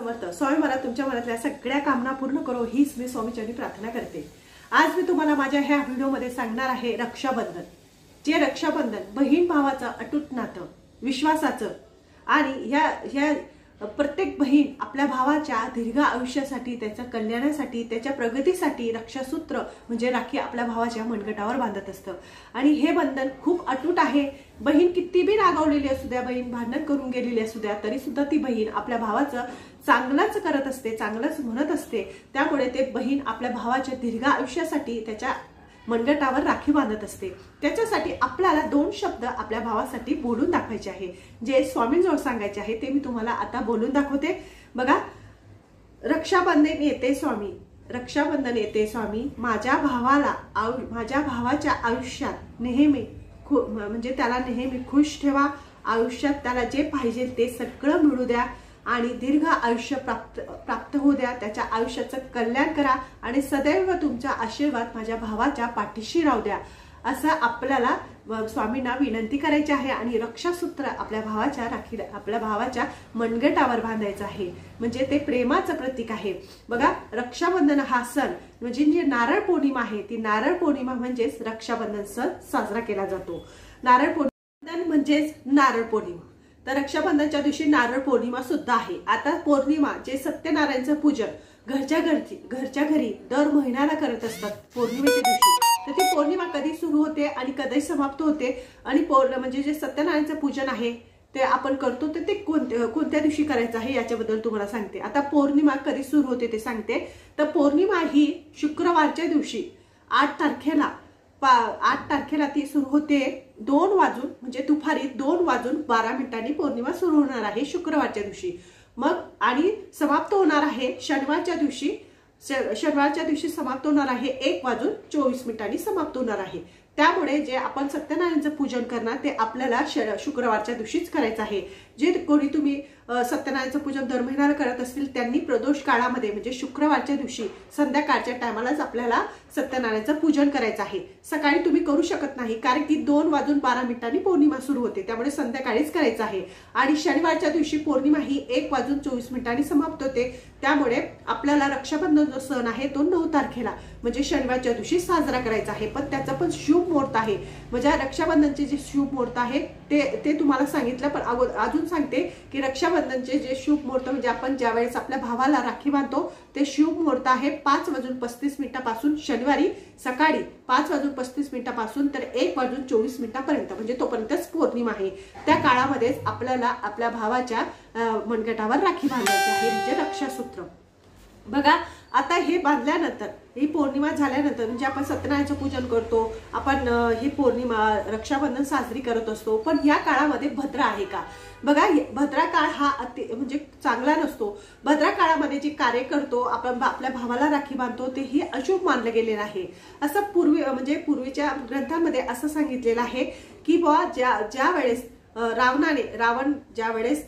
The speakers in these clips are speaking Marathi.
समर्थ. स्वामी मला तुमच्या मनातल्या सगळ्या कामना पूर्ण करो हीच मी स्वामीचरणी प्रार्थना करते. आज मी तुम्हाला माझ्या ह्या व्हिडिओमध्ये सांगणार आहे रक्षाबंधन. जे रक्षाबंधन बहीण भावाचं अटूट नातं, विश्वासाचं आणि ह्या प्रत्येक बहीण आपल्या भावाच्या दीर्घ आयुष्यासाठी, त्याच्या कल्याणासाठी, त्याच्या प्रगतीसाठी रक्षासूत्र म्हणजे राखी आपल्या भावाच्या मनगटावर बांधत असतं. आणि हे बंधन खूप अटूट आहे. बहीण किती बी रागावलेली असू द्या, बहीण भांडण करून गेलेली असू द्या, तरी सुद्धा ती बहीण आपल्या भावाचं चांगलंच करत असते, चांगलंच म्हणत असते. त्यामुळे ते बहीण आपल्या भावाच्या दीर्घ आयुष्यासाठी त्याच्या मनगटावर राखी बांधत असते. त्याच्यासाठी आपल्याला 2 शब्द आपल्या भावासाठी बोलून दाखवायचे आहे, जे स्वामींजवळ सांगायचे आहे. ते मी तुम्हाला आता बोलून दाखवते. बघा, रक्षाबंधन येते स्वामी, रक्षाबंधन येते स्वामी. माझ्या भावाच्या आयुष्यात नेहमी म्हणजे त्याला नेहमी खुश ठेवा. आयुष्यात त्याला जे पाहिजे ते सगळं मिळू द्या आणि दीर्घ आयुष्य प्राप्त होऊ द्या. त्याच्या आयुष्याचं कल्याण करा आणि सदैव तुमचा आशीर्वाद माझ्या भावाच्या पाठीशी राहू द्या, असं आपल्याला स्वामींना विनंती करायची आहे. आणि रक्षासूत्र आपल्या भावाच्या मनगटावर बांधायचं आहे, म्हणजे ते प्रेमाचं प्रतीक आहे. बघा, रक्षाबंधन हा सण म्हणजे जी नारळ पौर्णिमा आहे, ती नारळ पौर्णिमा म्हणजेच रक्षाबंधन सण साजरा केला जातो. नारळ पौर्णिमा म्हणजेच नारळ पौर्णिमा. तर रक्षाबंधनच्या दिवशी नारळ पौर्णिमा सुद्धा आहे. आता पौर्णिमा जे सत्यनारायणचं पूजन घरच्या घरी दर महिन्याला करत असतात पौर्णिमेच्या दिवशी. तर ती पौर्णिमा कधी सुरू होते आणि कधी समाप्त होते आणि म्हणजे जे सत्यनारायणचं पूजन आहे ते आपण करतो, तर ते कोणत्या दिवशी करायचं आहे याच्याबद्दल तुम्हाला सांगते. आता पौर्णिमा कधी सुरू होते ते सांगते. तर पौर्णिमा ही शुक्रवारच्या दिवशी 8 तारखेला ती सुरू होते. 2 वाजून म्हणजे दुपारी 2:12 पौर्णिमा सुरू होणार आहे शुक्रवारच्या दिवशी. मग आणि समाप्त होणार आहे शनिवारच्या दिवशी समाप्त होणार आहे 1:24 समाप्त होणार आहे. त्यामुळे जे आपण सत्यनारायणचं पूजन करणार ते आपल्याला शुक्रवारच्या दिवशीच करायचं आहे. जे कोणी तुम्ही सत्यनारायणचं पूजन दर महिन्याला करत असतील त्यांनी प्रदोष काळामध्ये म्हणजे शुक्रवारच्या दिवशी संध्याकाळच्या टायमालाच आपल्याला सत्यनारायणचं पूजन करायचं आहे. सकाळी तुम्ही करू शकत नाही, कारण की 2:12 पौर्णिमा सुरू होते, त्यामुळे संध्याकाळीच करायचं आहे. आणि शनिवारच्या दिवशी पौर्णिमा ही 1:24 समाप्त होते. त्यामुळे आपल्याला रक्षाबंधन जो सण आहे तो 9 तारखेला म्हणजे शनिवारच्या दिवशी साजरा करायचा आहे. पण त्याचा पण शुभ मुहूर्त आहे. म्हणजे रक्षाबंधनचे जे शुभ मुहूर्त आहे ते तुम्हाला सांगितलं, पण अजून सांगते की रक्षाबंधनचे जे शुभ मुहूर्त म्हणजे आपण ज्या वेळेस आपल्या भावाला राखी बांधतो ते शुभ मुहूर्त आहे 5:35 पासून शनिवारी सकाळी 5:35 पासून तर 1:24 पर्यंत, म्हणजे तोपर्यंतच पौर्णिमा आहे. त्या काळामध्येच आपल्याला आपल्या भावाच्या मनगटावर राखी बांधायची आहे, म्हणजे रक्षासूत्र. बघा, आता हे बांधल्यानंतर, ही पौर्णिमा झाल्यानंतर म्हणजे आपण सत्यनारायणचं पूजन करतो, आपण ही पौर्णिमा रक्षाबंधन साजरी करत असतो. पण या काळामध्ये भद्रा आहे का? बघा, भद्रा काळ हा म्हणजे चांगला नसतो. भद्रा काळामध्ये जे कार्य करतो, आपण आपल्या भावाला राखी बांधतो, ते ही अशुभ मानलं गेलेलं आहे. असं पूर्वीच्या ग्रंथांमध्ये असं सांगितलेलं आहे की ज्या वेळेस रावण ज्या वेळेस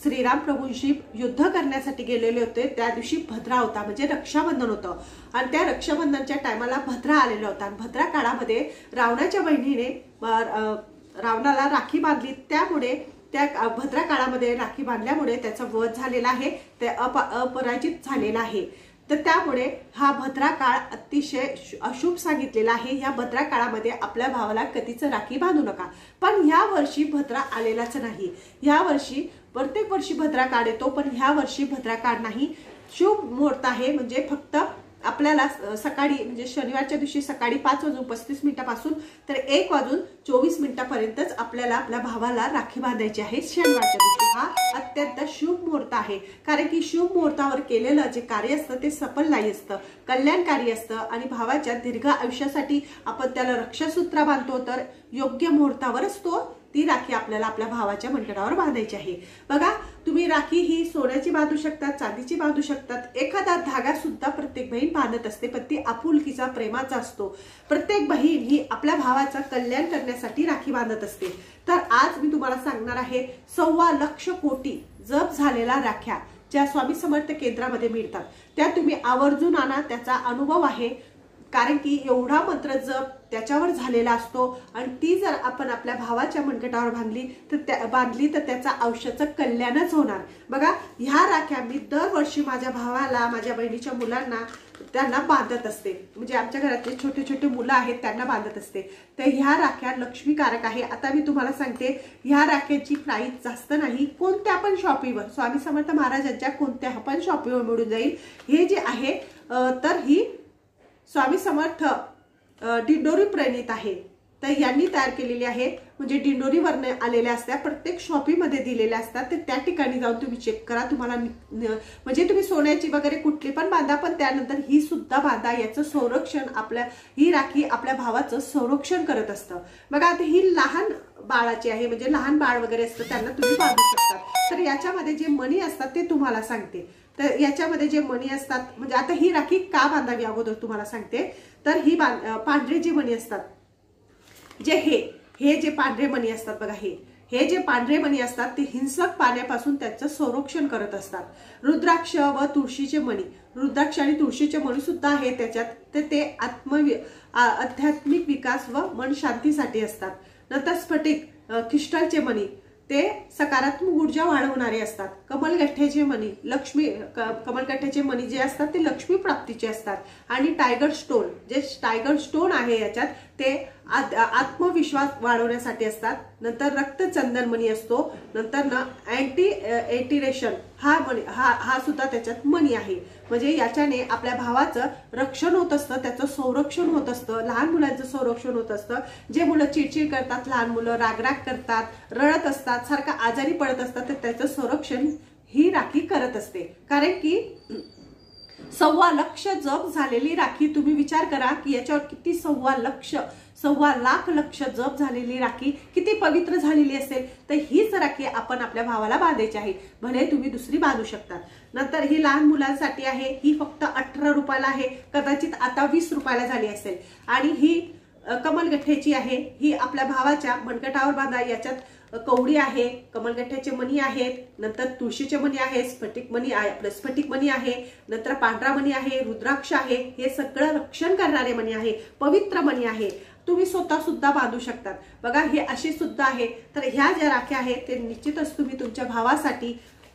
श्रीराम प्रभूंशी युद्ध करण्यासाठी गेलेले होते, त्या दिवशी भद्रा होता, म्हणजे रक्षाबंधन होतं. आणि त्या रक्षाबंधनच्या टायमाला भद्रा आलेला होता. भद्रा काळामध्ये रावणाच्या बहिणीने रावणाला राखी बांधली. त्यामुळे त्या भद्रा काळामध्ये राखी बांधल्यामुळे त्याचा वध झालेला आहे, ते अपराजित झालेला आहे. तर त्यामुळे हा भद्रा काळ अतिशय अशुभ सांगितलेला आहे. या भद्रा काळामध्ये आपल्या भावाला कधीच राखी बांधू नका. पण या वर्षी भद्रा आलेलाच नाही. या वर्षी प्रत्येक वर्षी भद्रा काळ येतो, पण ह्या वर्षी भद्रा काळ नाही. शुभ मुहूर्त आहे, म्हणजे फक्त आपल्याला सकाळी म्हणजे शनिवारच्या दिवशी सकाळी 5:35 पासून तर 1:24 पर्यंतच आपल्याला आपल्या भावाला राखी बांधायची आहे. शनिवारच्या दिवशी हा अत्यंत शुभ मुहूर्त आहे, कारण की शुभ मुहूर्तावर केलेलं जे कार्य असतं ते सफलदायी असतं, कल्याणकारी असतं. आणि भावाच्या दीर्घ आयुष्यासाठी आपण त्याला रक्षासूत्र बांधतो, तर योग्य मुहूर्तावरच ती राखी आपल्याला आपल्या भावाच्या मनगटावर बांधायची आहे. बघा, तुम्ही राखी ही सोन्याची बांधू शकतात, चांदीची बांधू शकतात, एखादा धागा सुद्धा प्रत्येक बहीण बांधत असते, पण ती आपुलकीचा, प्रेमाचा असतो. प्रत्येक बहीण ही आपल्या भावाचं कल्याण करण्यासाठी राखी बांधत असते. तर आज मी तुम्हाला सांगणार आहे 1.25 कोटी जप झालेल्या राख्या ज्या स्वामी समर्थ केंद्रामध्ये मिळतात, त्या तुम्ही आवर्जून आणा. त्याचा अनुभव आहे, कारण की एवढा मंत्र जप त्याच्यावर झालेला असतो आणि ती जर आपण आपल्या भावाच्या मनगटावर बांधली तर त्याचा आयुष्याचं कल्याणच होणार। बघा, ह्या राख्या मी दरवर्षी माझ्या भावाला, माझ्या बहिणीच्या मुलांना त्यांना बांधत असते, म्हणजे आमच्या घरातले छोटे छोटे मुलं आहेत त्यांना बांधत असते। तर ह्या राख्या लक्ष्मीकारक आहे। आता मी तुम्हाला सांगते, ह्या राख्याची प्राइस जास्त नाही, कोणत्या पण शॉपीवर, स्वामी समर्थ महाराजांच्या कोणत्या पण शॉपीवर मिळून जाईल। हे जे आहे तर ही स्वामी समर्थ दिंडोरी प्रणीत आहे, तर यांनी तयार केलेली आहे, म्हणजे दिंडोरीवरने आलेल्या असतात, प्रत्येक शॉपीमध्ये दिलेल्या असतात। तर त्या ठिकाणी जाऊन तुम्ही चेक करा, तुम्हाला म्हणजे तुम्ही सोन्याची वगैरे कुठली पण बांधा, पण त्यानंतर ही सुद्धा बांधा। याचं संरक्षण ही राखी आपल्या भावाचं संरक्षण करत असतं। बघा, आता ही लहान बाळाची आहे, म्हणजे लहान बाळ वगैरे असतं त्यांना तुम्ही बांधू शकता। तर याच्यामध्ये जे मणी असतात ते तुम्हाला सांगते। तर याच्यामध्ये जे मणी असतात, म्हणजे आता ही राखी का बांधावी अगोदर तुम्हाला सांगते। तर ही पांढरे जे मणी असतात, हे जे पांढरे मणी असतात बघा, हे जे पांढरे मणी असतात ते हिंसक पाण्यापासून त्याचं संरक्षण करत असतात। रुद्राक्ष व तुळशीचे मणी, रुद्राक्ष आणि तुळशीचे मणी सुद्धा आहे त्याच्यात, तर ते आध्यात्मिक विकास व मन शांतीसाठी असतात। नंतर स्फटिक क्रिस्टलचे मणी, ते सकारात्मक ऊर्जा वाढवणारे असतात। कमलगठ्ठ्याचे मणी, कमलगठ्ठ्याचे मणी जे असतात ते लक्ष्मी प्राप्तीचे असतात। आणि टायगर स्टोन आहे याच्यात, ते आत्मविश्वास वाढवण्यासाठी असतात। नंतर रक्तचंदन मणी असतो, नंतर ना अँटी एटिरेशन हा सुद्धा त्याच्यात मणी आहे, म्हणजे याच्याने आपल्या भावाचं रक्षण होत असतं, त्याचं संरक्षण होत असतं, लहान मुलांचं संरक्षण होत असतं। जे मुलं चिडचिड करतात, लहान मुलं रागराग करतात, रडत असतात, सारखं आजारी पडत असतात, तर त्याचं संरक्षण ही राखी करत असते। कारण की 1.25 लाख जप झालेली राखी, तुम्ही विचार करा की याच्यावर किती 1.25 लाख जप झालेली राखी किती पवित्र झालेली असेल। तर हीच राखी आपण आपल्या भावाला बांधायची आहे, भले तुम्ही दुसरी बांधू शकता। नंतर ही लहान मुलांसाठी आहे, ही फक्त 18 रुपयाला आहे, कदाचित आता 20 रुपयाला झाली असेल। आणि ही कमलगठ्ठ्याची आहे, ही आपल्या भावाच्या मनगटावर बांधा। याच्यात कवडी आहे, कमलगठ्ठ्याचे मणी आहेत, नंतर तुळशीचे मणी आहे, स्फटिक मणी आहे, नंतर पांढरा मणी आहे, रुद्राक्ष आहे, हे सगळं रक्षण करणारे मणी आहे, पवित्र मणी आहे। तुम्ही स्वतः सुद्धा बांधू शकतात। बघा, हे असे सुद्धा आहे। तर ह्या ज्या राख्या आहेत ते निश्चितच तुम्ही तुमच्या भावासाठी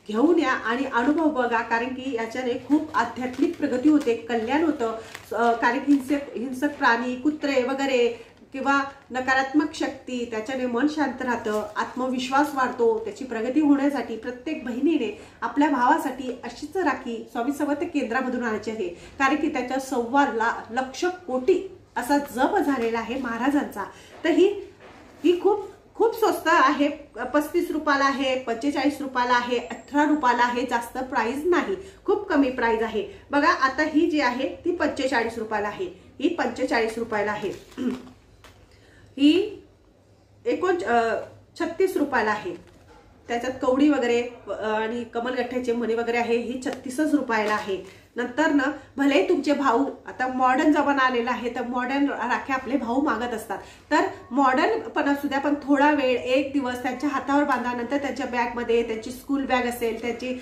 घेऊन या आणि अनुभव बघा, कारण की याच्याने खूप आध्यात्मिक प्रगती होते, कल्याण होतं। कारण की हिंसक प्राणी, कुत्रे वगैरे किंवा नकारात्मक शक्ती, त्याच्याने मन शांत राहतं, आत्मविश्वास वाढतो। त्याची प्रगती होण्यासाठी प्रत्येक बहिणीने आपल्या भावासाठी अशीच राखी स्वामी समर्थ केंद्रामधून आणायची आहे, कारण की त्याच्या 1.25 लाख कोटी असा जप झालेला आहे महाराजांचा। तर ही खूप स्वस्त आहे, 35 रुपयाला आहे, 45 रुपयाला आहे, 18 रुपयाला आहे, जास्त प्राइस नाही, खूप कमी प्राइस आहे। बघा, आता ही जी आहे ती 45 रुपयाला आहे, ही 45 रुपयाला आहे, ही 36 रुपयाला आहे। त्याच्यात कवडी वगैरे आणि कमलगठ्ठ्याचे मणी वगैरे आहे, ही 36 रुपयाला आहे। नंतर ना, भले तुमचे भाऊ, आता मॉडर्न जमाना आलेला आहे, तर मॉडर्न राख्या आपले भाऊ मागत असतात, तर मॉडर्न पण असू द्या, पण थोडा वेळ, एक दिवस त्यांच्या हातावर बांधा। नंतर त्यांच्या बॅगमध्ये, त्यांची स्कूल बॅग असेल, त्यांची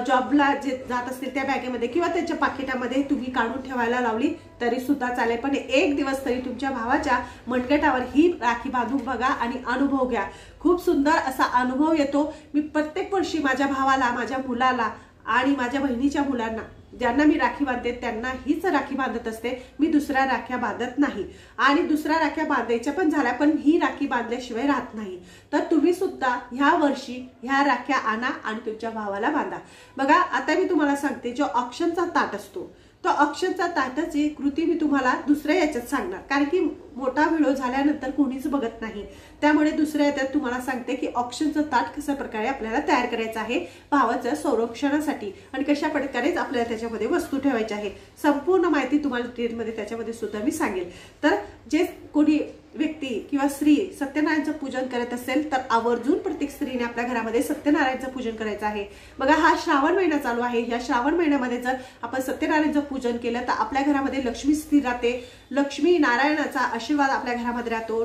जॉबला जे जात असतील त्या बॅगेमध्ये किंवा त्यांच्या पाकिटामध्ये तुम्ही काढून ठेवायला लावली तरी सुद्धा चालेल, पण एक दिवस तरी तुमच्या भावाच्या मनगटावर ही राखी बांधून बघा आणि अनुभव घ्या। खूप सुंदर असा अनुभव येतो। मी प्रत्येक वर्षी माझ्या भावाला, माझ्या मुलाला आणि माझ्या बहिणीच्या मुलांना, ज्यांना मी राखी बांधते त्यांना हीच राखी बांधत असते, मी दुसऱ्या राख्या बांधत नाही। आणि दुसऱ्या राख्या बांधायच्या पण झाल्या, पण ही राखी बांधल्याशिवाय राहत नाही। तर तुम्ही सुद्धा ह्या वर्षी ह्या राख्या आणा आणि तुमच्या भावाला बांधा। बघा, आता मी तुम्हाला सांगते, जो ऑक्शनचा ताट असतो, तो ऑक्शनचा ताटाची कृती मी तुम्हाला दुसऱ्या याच्यात सांगणार, कारण की मोठा व्हिडिओ झाल्यानंतर कोणीच बघत नाही, त्यामुळे दुसऱ्या याच्यात तुम्हाला सांगते की ऑक्शनचं ताट कशा प्रकारे आपल्याला तयार करायचं आहे भावाच्या संरक्षणासाठी, आणि कशा प्रकारेच आपल्याला त्याच्यामध्ये वस्तू ठेवायच्या आहे। संपूर्ण माहिती तुम्हाला डिटेलमध्ये त्याच्यामध्ये सुद्धा मी सांगेल। तर जे कोणी व्यक्ती किंवा स्त्री सत्यनारायणचं पूजन करत असेल तर आवर्जून प्रत्येक स्त्रीने आपल्या घरामध्ये सत्यनारायणचं पूजन करायचं आहे। बघा, हा श्रावण महिना चालू आहे, या श्रावण महिन्यामध्ये जर आपण सत्यनारायणचं पूजन केलं तर आपल्या घरामध्ये लक्ष्मी स्थिर राहते, लक्ष्मी नारायणाचा आशीर्वाद आपल्या घरामध्ये राहतो,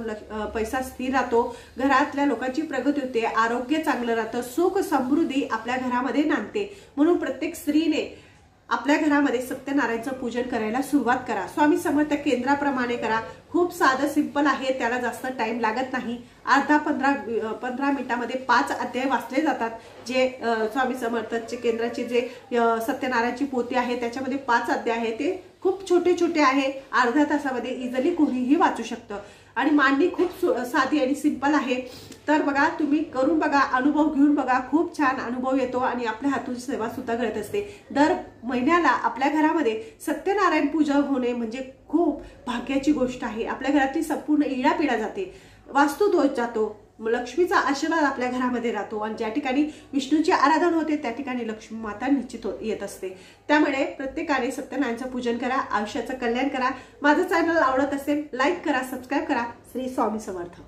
पैसा स्थिर राहतो, घरातल्या लोकांची प्रगती होते, आरोग्य चांगलं राहतं, सुख समृद्धी आपल्या घरामध्ये नांदते। म्हणून प्रत्येक स्त्रीने आपल्या घरामध्ये सत्यनारायणचं पूजन करायला सुरुवात करा। स्वामी समर्थ केंद्राप्रमाणे करा। खूप साधं सिंपल आहे, त्याला जास्त टाइम लागत नाही। अर्धा 15 मिनिटांमध्ये 5 अध्याय वाचले जातात। जे स्वामी समर्थांचे केंद्राचे जे सत्यनारायणची पोथी आहे त्याच्यामध्ये 5 अध्याय आहे, ते खूप छोटे छोटे आहे। अर्ध्या तासामध्ये इझिली कोणीही वाचू शकतं आणि मांडणी खूप साधी आणि सिंपल आहे। तर बघा, तुम्ही करून बघा, अनुभव घेऊन बघा, खूप छान अनुभव येतो आणि आपल्या हातून सेवा सुद्धा घडत असते। दर महिन्याला आपल्या घरामध्ये सत्यनारायण पूजा होणे म्हणजे खूप भाग्याची गोष्ट आहे। आपल्या घरातली संपूर्ण इडापिडा जाते, वास्तू दोष जातो, लक्ष्मीचा आशीर्वाद आपल्या घरामध्ये राहतो आणि ज्या ठिकाणी विष्णूची आराधना होते त्या ठिकाणी लक्ष्मी माता निश्चित येत असते। त्यामुळे प्रत्येकाने सत्यनारायणचं पूजन करा, आयुष्याचं कल्याण करा। माझं चॅनल आवडत असेल लाईक करा, सबस्क्राईब करा। श्री स्वामी समर्थ।